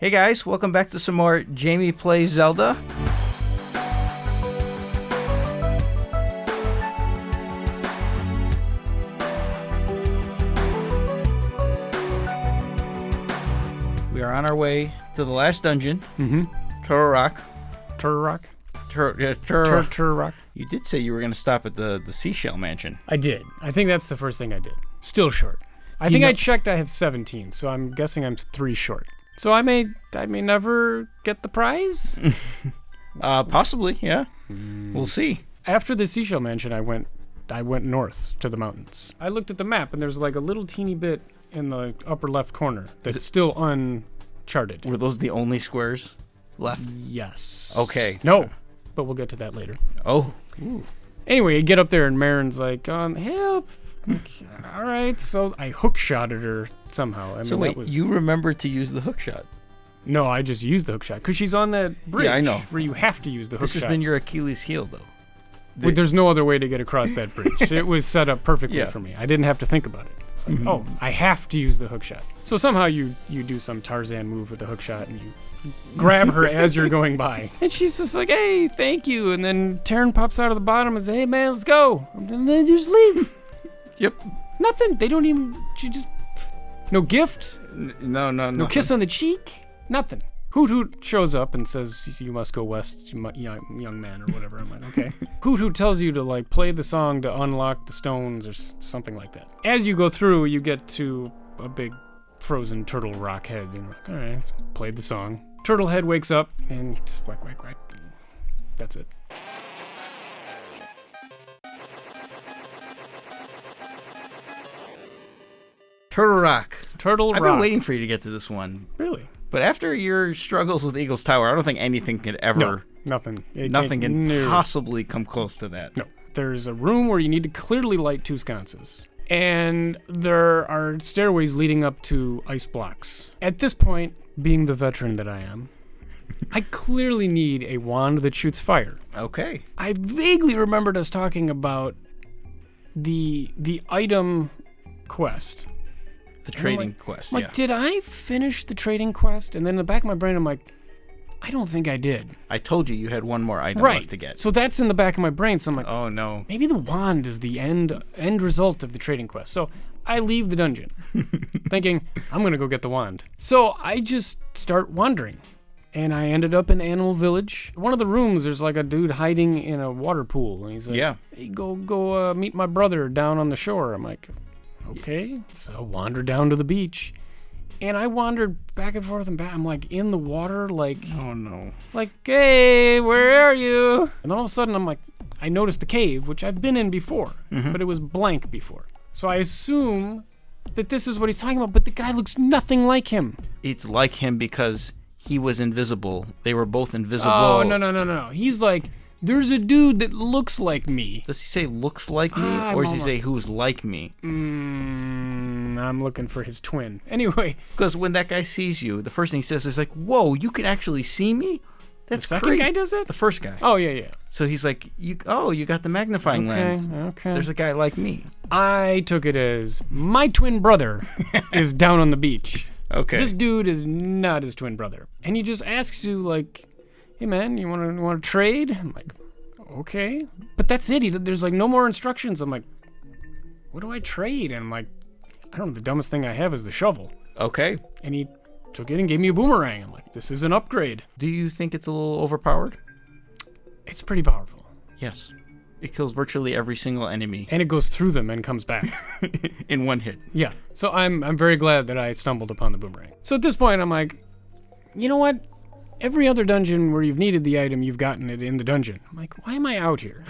Hey guys, welcome back to some more Jamie Plays Zelda. We are on our way to the last dungeon. Turtle Rock. Turtle Rock? Turtle Rock. You did say you were going to stop at the seashell mansion. I did. I think that's the first thing I did. Still short. I checked I have 17, so I'm guessing I'm 3 short. So I may never get the prize? Possibly, yeah. We'll see. After the seashell mansion, I went north to the mountains. I looked at the map, and there's like a little teeny bit in the upper left corner that's still uncharted. Were those the only squares left? Yes. Okay. No, but we'll get to that later. Oh. Ooh. Anyway, I get up there, and Marin's like, help. All right, so I hook-shotted her somehow. I mean, So wait, you remember to use the hook shot? No, I just used the hook shot because she's on that bridge. Yeah, I know. Where you have to use the hook shot. This has been your Achilles heel, though. But there's no other way to get across that bridge. It was set up perfectly for me. I didn't have to think about it. It's like, oh, I have to use the hook shot. So somehow you do some Tarzan move with the hook shot and you grab her as you're going by. And she's just like, hey, thank you. And then Taryn pops out of the bottom and says, hey, man, let's go. And then you just leave. Yep. Nothing. They don't even, she just, no gift. No kiss on the cheek. Nothing. Hoot Hoot shows up and says, you must go west, young man, or whatever. I'm like, okay. Hoot Hoot tells you to, like, play the song to unlock the stones or something like that. As you go through, you get to a big frozen turtle rock head. And you're like, all right, played the song. Turtle head wakes up and just whack, whack, whack. That's it. Turtle Rock. I've been Rock. waiting for you to get to this one. Really? But after your struggles with Eagle's Tower, I don't think anything could ever... No, nothing. Nothing can possibly come close to that. No. There's a room where you need to clearly light 2 sconces. And there are stairways leading up to ice blocks. At this point, being the veteran that I am, I clearly need a wand that shoots fire. Okay. I vaguely remembered us talking about the item quest. The trading quest, yeah. Did I finish the trading quest? And then in the back of my brain, I'm like, I don't think I did. I told you had one more item left to get. So that's in the back of my brain. So I'm like, oh no. Maybe the wand is the end result of the trading quest. So I leave the dungeon thinking, I'm going to go get the wand. So I just start wandering. And I ended up in Animal Village. One of the rooms, there's like a dude hiding in a water pool. And he's like, hey, go meet my brother down on the shore. I'm like, okay. So I wandered down to the beach. And I wandered back and forth and back. I'm like in the water, like, oh no. Like, hey, where are you? And then all of a sudden I'm like, I noticed the cave, which I've been in before, but it was blank before. So I assume that this is what he's talking about, but the guy looks nothing like him. It's like him because he was invisible. They were both invisible. Oh, no. He's like, there's a dude that looks like me. Does he say looks like me, or does he say who's like me? I'm looking for his twin. Anyway. Because when that guy sees you, the first thing he says is like, whoa, you can actually see me? That's the second guy does it? The first guy. Oh, yeah. So he's like, you got the magnifying lens. Okay. There's a guy like me. I took it as my twin brother is down on the beach. Okay. This dude is not his twin brother. And he just asks you, like, hey, man, you want to trade? I'm like, okay. But that's it. There's, like, no more instructions. I'm like, what do I trade? And I'm like, I don't know. The dumbest thing I have is the shovel. Okay. And he took it and gave me a boomerang. I'm like, this is an upgrade. Do you think it's a little overpowered? It's pretty powerful. Yes. It kills virtually every single enemy. And it goes through them and comes back. In one hit. Yeah. So I'm very glad that I stumbled upon the boomerang. So at this point, I'm like, you know what? Every other dungeon where you've needed the item, you've gotten it in the dungeon. I'm like, why am I out here?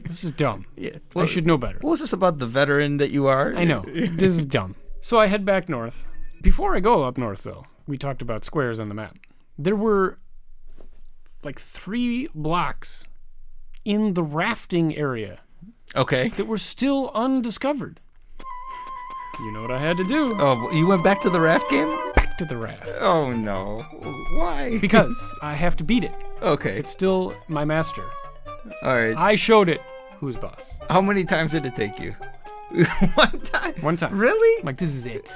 This is dumb. Yeah. Well, I should know better. What was this about the veteran that you are? I know. This is dumb. So I head back north. Before I go up north, though, we talked about squares on the map. There were like 3 blocks in the rafting area. Okay. That were still undiscovered. You know what I had to do. Oh, you went back to the raft game? Back to the raft. Oh, no. Why? Because I have to beat it. Okay. It's still my master. All right. I showed it who's boss. How many times did it take you? One time? One time. Really? I'm like, this is it.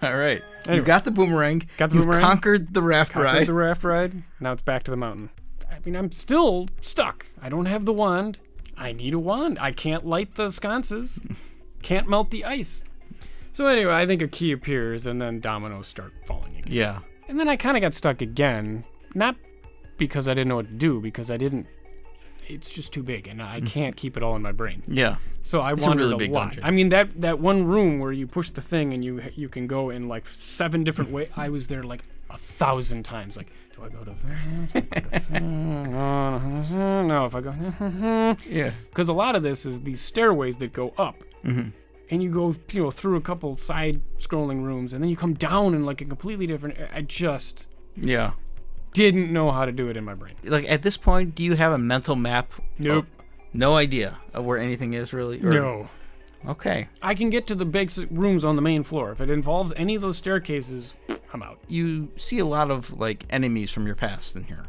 All right. Anyway. You got the boomerang. Got the You've boomerang. conquered the raft ride. The raft ride. Now it's back to the mountain. I mean, I'm still stuck. I don't have the wand. I need a wand. I can't light the sconces. Can't melt the ice. So anyway, I think a key appears, and then dominoes start falling again. Yeah. And then I kind of got stuck again. Not because I didn't know what to do, because I didn't. It's just too big, and I can't keep it all in my brain. Yeah. So I It's a wandered really a big lot. dungeon. I mean, that one room where you push the thing and you can go in like 7 different ways. I was there like 1,000 times. Like, do I go to no, if I go Yeah. because a lot of this is these stairways that go up, Mm-hmm. and you go through a couple side scrolling rooms, and then you come down in like a completely different. I just Yeah. didn't know how to do it in my brain. Like, at this point, do you have a mental map? Nope. No idea of where anything is, really? Or- No. Okay. I can get to the basic rooms on the main floor. If it involves any of those staircases, I'm out. You see a lot of, like, enemies from your past in here.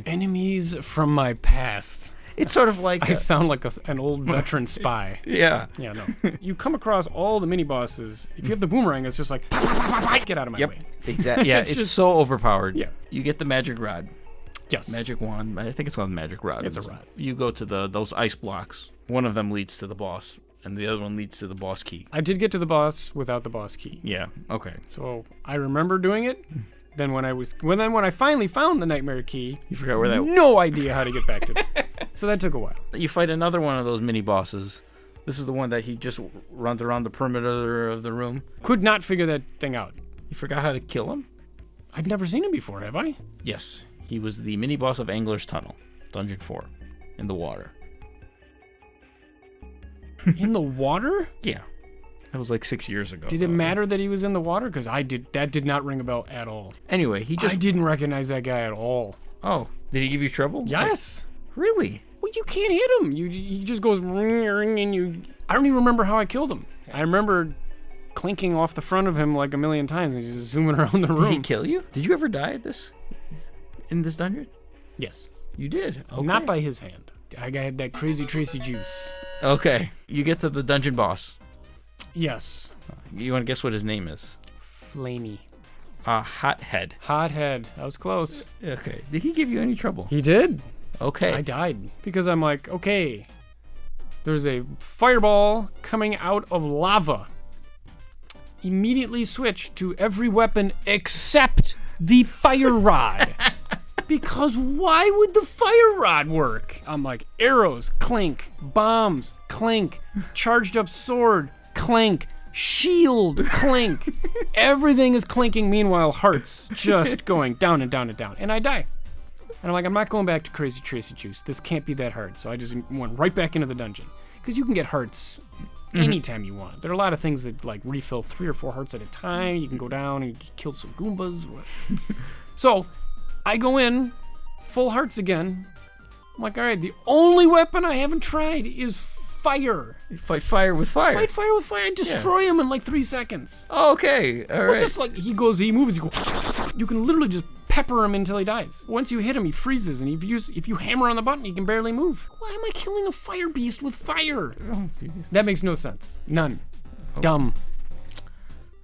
Enemies from my past. It's sort of like... I sound like an old veteran spy. yeah. Yeah, no. You come across all the mini bosses. If you have the boomerang, it's just like, get out of my Yep. way. Exactly. Yeah, it's just- so overpowered. Yeah. You get the magic rod. Yes. Magic wand. I think it's called magic rod. It's a rod. You go to those ice blocks. One of them leads to the boss, and the other one leads to the boss key. I did get to the boss without the boss key. Yeah. Okay. So I remember doing it. Then when I finally found the nightmare key, You forgot where that. no idea how to get back to it. So that took a while. You fight another one of those mini bosses. This is the one that he just runs around the perimeter of the room. Could not figure that thing out. You forgot how to kill him? I'd never seen him before, have I? Yes. He was the mini boss of Angler's Tunnel, Dungeon 4, in the water. In the water? Yeah. That was like 6 years ago. Did it matter that he was in the water? Because that did not ring a bell at all. Anyway, he just. I didn't recognize that guy at all. Oh, did he give you trouble? Yes. Really? Well, you can't hit him. He just goes ring, ring, and you. I don't even remember how I killed him. I remember clinking off the front of him like a million times and just zooming around the Did he room. kill you? Did you ever die in this dungeon? Yes. You did. Okay. Not by his hand. I had that crazy Tracy juice. Okay. You get to the dungeon boss. Yes. You want to guess what his name is? Flamey. Hothead. Hothead. That was close. Okay. Did he give you any trouble? He did. Okay. I died because I'm like, okay, there's a fireball coming out of lava. Immediately switch to every weapon except the fire rod. Because why would the fire rod work? I'm like, arrows, clink, bombs, clink, charged up sword, clink, shield, clink. Everything is clinking, meanwhile hearts just going down and down and down. And I die. And I'm like, I'm not going back to Crazy Tracy Juice. This can't be that hard. So I just went right back into the dungeon. Because you can get hearts anytime you want. There are a lot of things that like refill 3 or 4 hearts at a time. You can go down and kill some Goombas. So I go in, full hearts again. I'm like, all right, the only weapon I haven't tried is fire. You fight fire with fire. Fight fire with fire and destroy him in like 3 seconds. Okay. All Well, right. it's just like he moves, you can literally just pepper him until he dies. Once you hit him, he freezes, and if you hammer on the button, he can barely move. Why am I killing a fire beast with fire? Oh, seriously. That makes no sense. None. Dumb.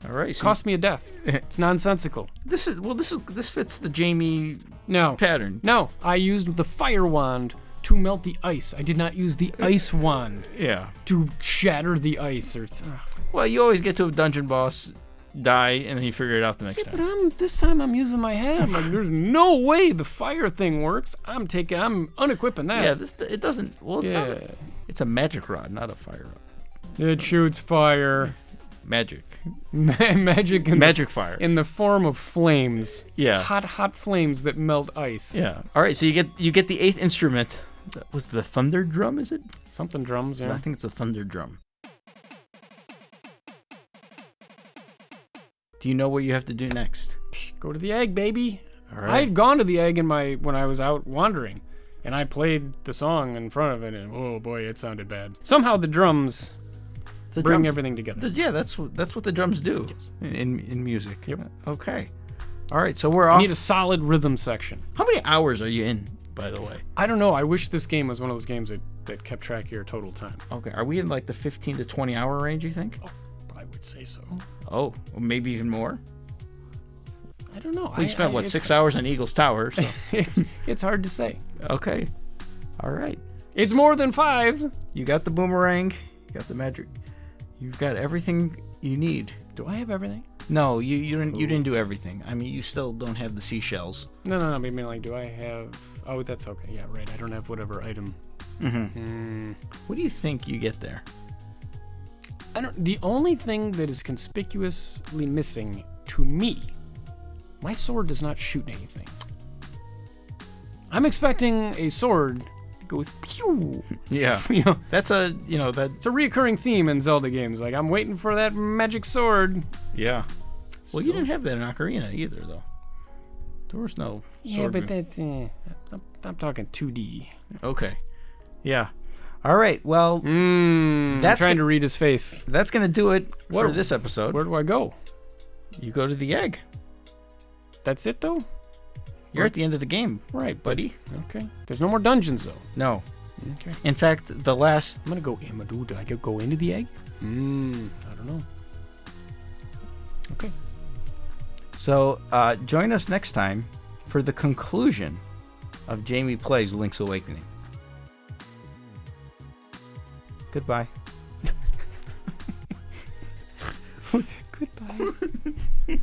All right. So Cost me a death. It's nonsensical. this fits the Jamie No. pattern. No. I used the fire wand to melt the ice. I did not use the ice wand Yeah. to shatter the ice. Well, you always get to a dungeon boss, die, and then you figure it out the next But time. this time I'm using my head. I'm like, there's no way the fire thing works. I'm unequipping that. Yeah. It doesn't. Well, it's Yeah. not. It's a magic rod, not a fire rod. It shoots fire. Magic. Magic Magic fire. in the form of flames. Yeah. Hot flames that melt ice. Yeah. All right. So you get the 8th instrument. That was the thunder drum, is it? Something drums, yeah. I think it's a thunder drum. Do you know what you have to do next? Go to the egg, baby. All I right. had gone to the egg when I was out wandering, and I played the song in front of it, and oh boy, it sounded bad. Somehow the drums bring everything together. Yeah, that's what the drums do in music. Yep. Okay. All right. So we're I off. need a solid rhythm section. How many hours are you in, by the way? I don't know. I wish this game was one of those games that kept track of your total time. Okay. Are we in like the 15 to 20 hour range? You think? I would say so. Oh, well, maybe even more. I don't know. We spent, 6 hours on Eagle's Tower? So. It's hard to say. Okay. All right. It's more than 5. You got the boomerang. You got the magic. You've got everything you need. Do I have everything? No, you didn't do everything. I mean, you still don't have the seashells. No. I mean, like, do I have... Oh, that's okay. Yeah, right. I don't have whatever item. What do you think you get there? I don't... The only thing that is conspicuously missing to me, my sword does not shoot anything. I'm expecting a sword that goes pew. Yeah. That's a, It's a reoccurring theme in Zelda games. Like, I'm waiting for that magic sword. Yeah. Well, you didn't have that in Ocarina either, though. There was no sword. Yeah, but that's... I'm talking 2D. Okay. Yeah. All right. Well, I'm trying to read his face. That's going to do it for this episode. Where do I go? You go to the egg. That's it, though? You're at the end of the game. Right, buddy. Okay. There's no more dungeons, though. No. Okay. In fact, the last... I'm going to go... Do I go into the egg? I don't know. Okay. So, join us next time for the conclusion of Jamie Plays Link's Awakening. Goodbye. Goodbye.